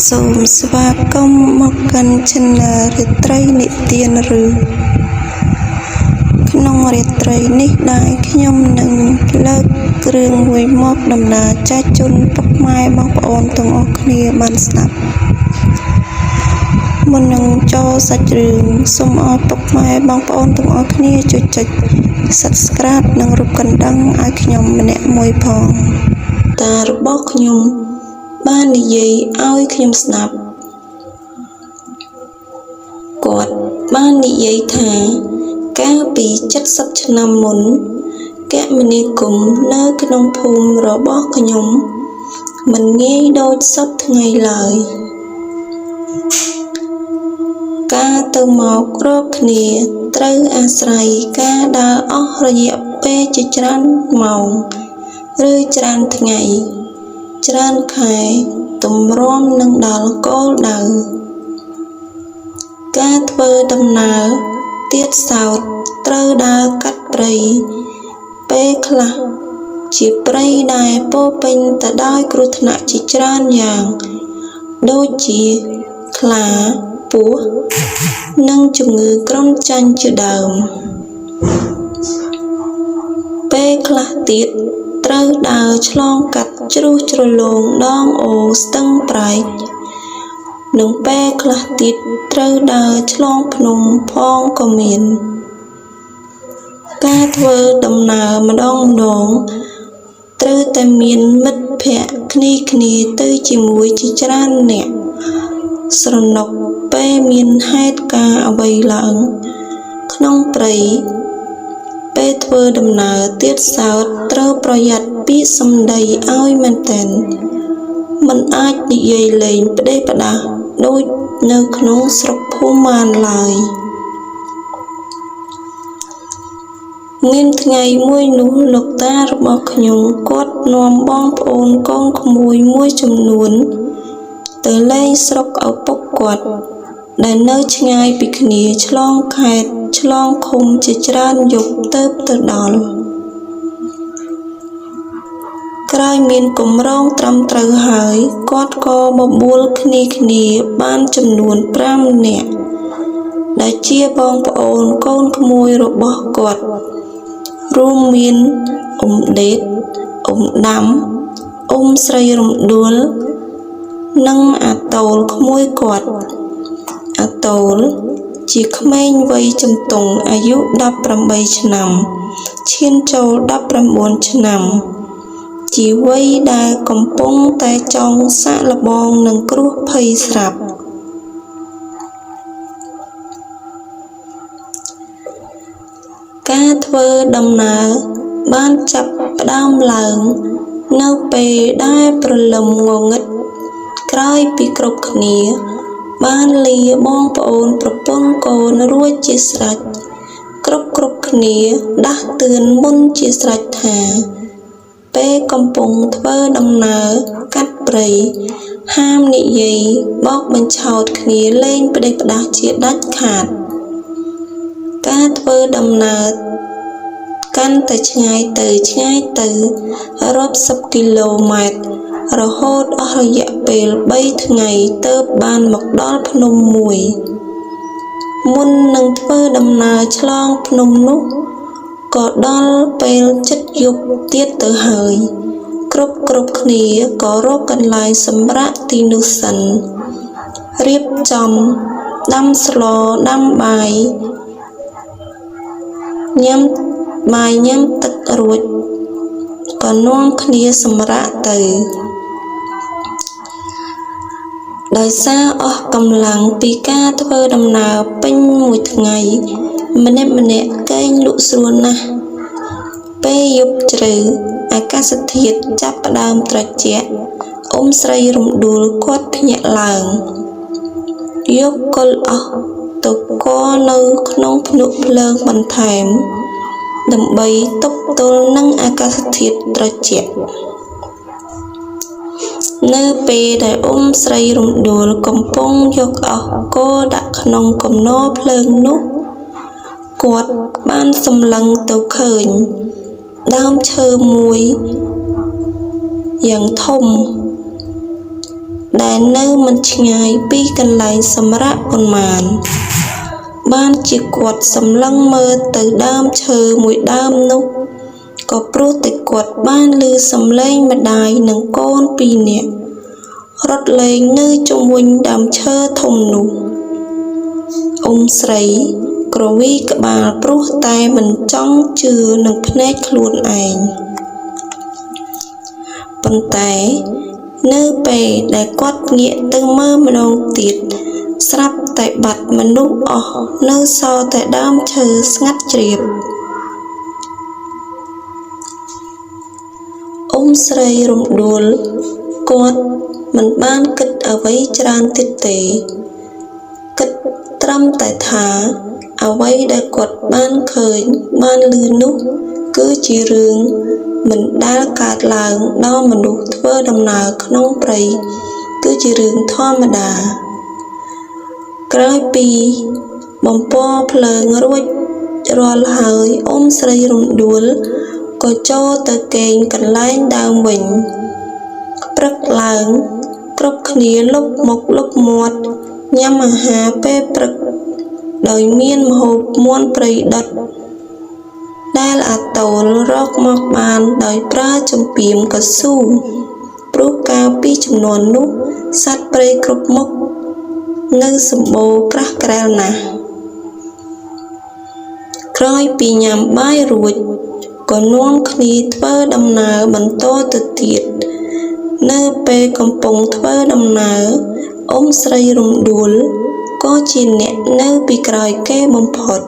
សូមស្វាគមន៍មកកាន់ Channel រាត្រីនិទានរឿងក្នុងរាត្រីនេះដែរខ្ញុំនឹងលើករឿងមួយមកដំណើរចាស់ជន់ពុកម៉ែបងប្អូនទាំងអស់គ្នាបានស្ដាប់មុននឹងចូលសាច់រឿងសូមអរពុកម៉ែបងប្អូនទាំងអស់គ្នាជួយចុច Subscribe និងរូបកណ្ដឹងឲ្យខ្ញុំម្នាក់មួយផងតារបស់ខ្ញុំបាននិយាយឲ្យខ្ញុំស្ដាប់គាត់បាននិយាយថាកាលពី70ឆ្នាំមុនគមនាគមន៍នៅក្នុងភូមិរបស់ខ្ញុំមិនងាយដូចសពថ្ងៃឡើយការទៅមករកគ្នាត្រូវអាស្រ័យការដើរអស់រយៈពេលជាច្រើនម៉ោងឬច្រើនថ្ងៃច្រើនខែទម្រាំនឹងដល់គោលដៅការធ្វើដំណើរទៀតសោតត្រូវដើរកាត់ព្រៃពេលខ្លះជាព្រៃដែលពោរពេញទៅដោយគ្រោះថ្នាក់ជាច្រើនយ៉ាងដូចជាខ្លាពស់និងជំងឺគ្រុនចាញ់ជាដើមពេលខ្លះទៀតត្រូវដើរឆ្លងកាត់ជ្រុះជ្រលងដងអូរស្ទឹងប្រែកនិងពេលខ្លះទៀតត្រូវដើរឆ្លងភ្នំផងក៏មានការធ្វើដំណើរម្ដងត្រូវតែមានមិត្តភក្តិគ្នាទៅជាមួយជាច្រើនអ្នកស្រណុកពេលមានហេតុការណ៍អ្វីឡើងក្នុងព្រៃពេលធ្វើដំណើរទៀតសោតត្រូវប្រយ័ត្នពាក្យសម្ដីឲ្យមែនទែនមិនអាចនិយាយលេងផ្ដេសផ្ដាសដូចនៅក្នុងស្រុកភូមិបានឡើយមានថ្ងៃមួយនោះលោកតារបស់ខ្ញុំគាត់នាំបងប្អូនកូនក្មួយមួយចំនួនទៅលេងស្រុកឪពុកគាត់ដែលនៅឆ្ងាយពីគ្នាឆ្លងខេត្តឆ្លងឃុំជាច្រើនយប់ទៅដល់ក្រោយមានគម្រោងត្រឹមត្រូវហើយគាត់ក៏បបួលគ្នាបានចំនួន5នាក់ដែលជាបងប្អូនកូនក្មួយរបស់គាត់រួមមានអ៊ំដេតអ៊ំដាំអ៊ំស្រីរំដួលនិងអាតូលក្មួយគាត់អាតូលជាក្មេងវ័យជំទង់អាយុ18ឆ្នាំឈានចូល19ឆ្នាំជាវ័យដែលកំពុងតែចង់សាកល្បងនឹងគ្រោះភ័យស្រាប់ការធ្វើដំណើរបានចាប់ផ្ដើមឡើងនៅពេលដែលព្រលឹមងងឹតក្រោយពីគ្រប់គ្នាបានលាបងប្អូនប្រពន្ធកូនរួចជាស្រេចគ្រប់គ្នាដាស់តឿនមុនជាស្រេចថាពេលកំពុងធ្វើដំណើរកាត់ព្រៃហាមនិយាយបោកបញ្ឆោតគ្នាលេងផ្ដេសផ្ដាសជាដាច់ខាតការធ្វើដំណើរកាន់តែឆ្ងាយទៅរាប់សិបគីឡូម៉ែត្ររហូតអស់រយៈពេល3ថ្ងៃទើបបានមកដល់ភ្នំមួយមុននឹងធ្វើដំណើរឆ្លងភ្នំនោះក៏ដល់ពេលជិតយប់ទៀតទៅហើយគ្រប់គ្នាក៏រកកន្លែងសម្រាកទីនោះសិនរៀបចំដាំស្លដាំបាយញ៉ាំទឹករួចក៏នាំគ្នាសម្រាកទៅដោយសារអស់កម្លាំងពីការធ្វើដំណើរពេញមួយថ្ងៃម្នាក់កេងលក់ស្រួលណាស់ពេលយប់ជ្រៅអាកាសធាតុចាប់ផ្ដើមត្រជាក់អ៊ំស្រីរំដួលគាត់ភ្ញាក់ឡើងយកកុលអស់ទៅកនៅក្នុងភ្នក់ភ្លើងបន្ថែមដើម្បីទប់ទល់នឹងអាកាសធាតុត្រជាក់នៅពេលដែលអ៊ំស្រីរំដួលកំពុងយកអស់គោដាក់ក្នុងគំនរភ្លើងនោះគាត់បានសម្លឹងទៅឃើញដើមឈើមួយយ៉ាងធំ ដែលនៅមិនឆ្ងាយពីកន្លែងសម្រាកប៉ុន្មានបានជាគាត់សម្លឹងមើលទៅដើមឈើមួយដើមនោះក៏ព្រោះតែគាត់បានឮសំឡេងម្ដាយនិងកូន2នាក់រត់លេងនៅជុំវិញដើមឈើធំនោះស្រីក្រវីក្បាលព្រោះតែមិនចង់ជឿនឹងភ្នែកខ្លួនឯងប៉ុន្តែនៅពេលដែលគាត់ងាកទៅមើលម្ដងទៀតស្រាប់តែបាត់មនុស្សអស់នៅសល់តែដើមឈើស្ងាត់ជ្រាបស្រីរំដួលគាត់មិនបានគិតអ្វីច្រើនទៀតទេគិតត្រឹមតែថាអ្វីដែលគាត់បានឃើញបានឮនោះគឺជារឿងមិនដែលកើតឡើងដល់មនុស្សធ្វើដំណើរក្នុងព្រៃគឺជារឿងធម្មតាក្រោយពីបំពងភ្លើងរួចរាល់ហើយស្រីរំដួលក៏ចូលទៅគេងកន្លែងដើមវិញព្រឹកឡើងគ្រប់គ្នាលុបមុខលុបមាត់ញ៉ាំអាហារពេលព្រឹកដោយមានម្ហូបមាន់ព្រៃដុតដែលអាតូលរកមកបានដោយប្រើចំពាមកៅស៊ូព្រោះកាលពីចំនួននោះសត្វព្រៃគ្រប់មុខនៅសម្បូរក្រាស់ក្រែលណាស់ក្រោយពីញ៉ាំបាយរួចក៏នាំគ្នាធ្វើដំណើរបន្តទៅទៀតនៅពេលកំពុងធ្វើដំណើរស្រីរំដួលក៏ជាអ្នកនៅពីក្រោយគេបំផុត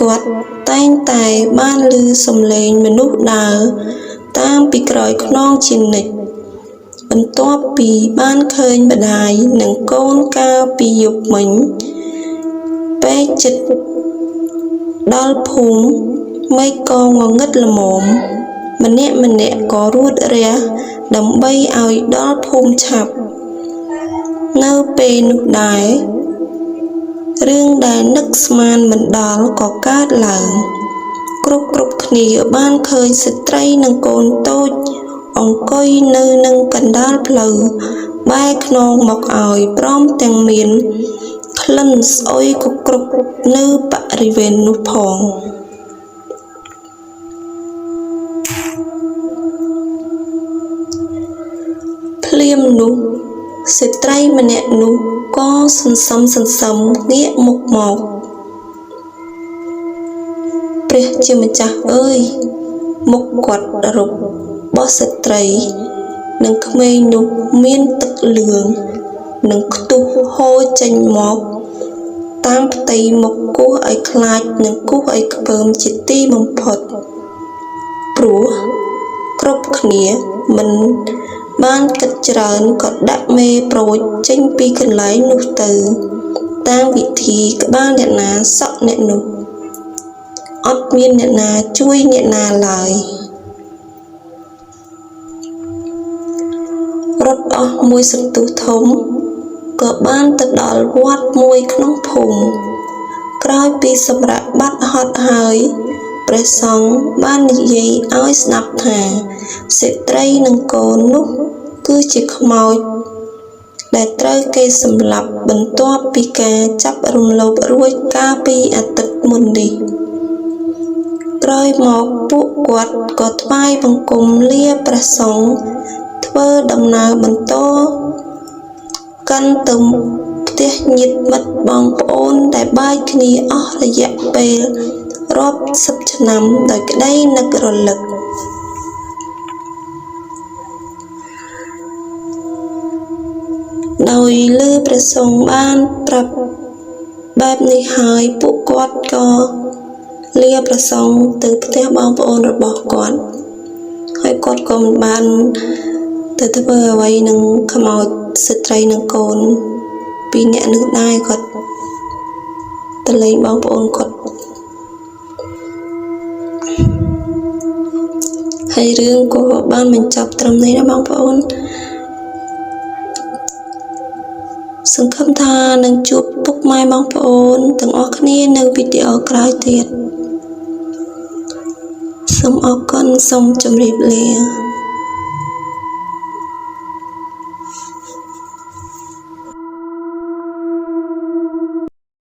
គាត់តែងតែបានឮសំឡេងមនុស្សដើរតាមពីក្រោយខ្នងជានិច្ចបន្ទាប់ពីបានឃើញម្ដាយនិងកូនកាលពីយប់មិញពេលជិតដល់ភូមិមេឃក៏ងងឹតល្មមម្នាក់ក៏រួតរះដើម្បីឲ្យដល់ភូមិឆាប់នៅពេលនោះដែររឿងដែលនឹកស្មានមិនដល់ក៏កើតឡើងគ្រប់គ្នាបានឃើញស្ត្រីនិងកូនតូចអង្គុយនៅនឹងកណ្ដាលផ្លូវបែរខ្នងមកឲ្យព្រមទាំងមានក្លិនស្អុយគ្រប់នៅបរិវេណនោះផងភ្លាមនោះស្ត្រីម្នាក់នោះក៏សន្សំងាកមុខមកព្រះជាម្ចាស់អើយមុខគាត់របស់ស្ត្រីនិងក្មេងនោះមានទឹកលឿងនិងខ្ទុះហូរចេញមកតាមផ្ទៃមុខគោះឲ្យខ្លាចនិងគោះឲ្យខ្ពើមជាទីបំផុតព្រោះគ្រប់គ្នាមិនបានគិតច្រើនក៏ដាក់មេប្រូចចេញពីកន្លែងនោះទៅតាមវិធីក្បាលអ្នកណាសក់អ្នកនោះអត់មានអ្នកណាជួយអ្នកណាឡើយរត់អស់មួយសន្ទុះធំក៏បានទៅដល់វត្តមួយក្នុងភូមិក្រោយពីសម្រាកបាត់ហត់ហើយព្រះសង្ឃបាននិយាយឲ្យស្ដាប់ថាស្ត្រីនិងកូននោះគឺជាខ្មោចដែលត្រូវគេសម្លាប់បន្ទាប់ពីការចាប់រំលោភរួចកាលពីអាទិត្យមុននេះក្រោយមកពួកគាត់ក៏ថ្វាយបង្គំលាព្រះសង្ឃធ្វើដំណើរបន្តកាន់ទៅផ្ទះញាតិមិត្តបងប្អូនដែលបែកគ្នាអស់រយៈពេលរាប់សិបឆ្នាំដោយក្តីនឹករលឹកដោយលើព្រះសង្ឃបានប្រាប់បែបនេះហើយពួកគាត់ក៏លាព្រះសង្ឃទៅផ្ទះបងប្អូនរបស់គាត់ហើយគាត់ក៏មិនបានទៅធ្វើអ្វីនឹងខ្មោចស្ត្រីនិងកូនពីរនាក់នោះដែរគាត់ទៅលេងបងប្អូនគាត់ហើយរឿងក៏បានបញ្ចប់ត្រឹមនេះណាបងប្អូនសង្ឃឹមថានឹងជួបពុកម៉ែបងប្អូនទាំងអស់គ្នានៅវីដេអូក្រោយទៀតសូមអរគុណសូមជម្រាបលា